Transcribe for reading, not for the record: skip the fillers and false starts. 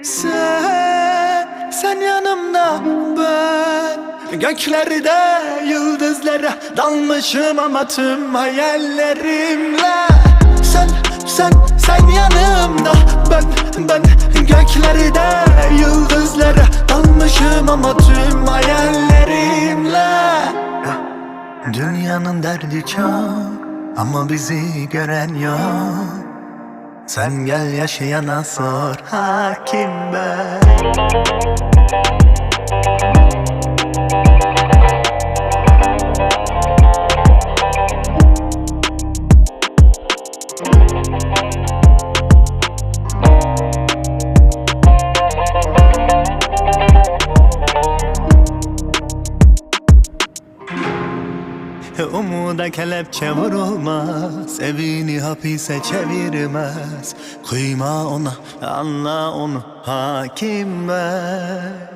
Sen yanımda, ben göklerde yıldızlara dalmışım ama tüm hayallerimle. Sen yanımda, ben göklerde yıldızlara dalmışım ama tüm hayallerimle. Dünyanın derdi çok ama bizi gören yok. Sen gel yaşayana sor, hakim ben. Umuda kelepçe vurulmaz, evini hapise çevirmez. Kıyma ona, anla onu, hakim ben.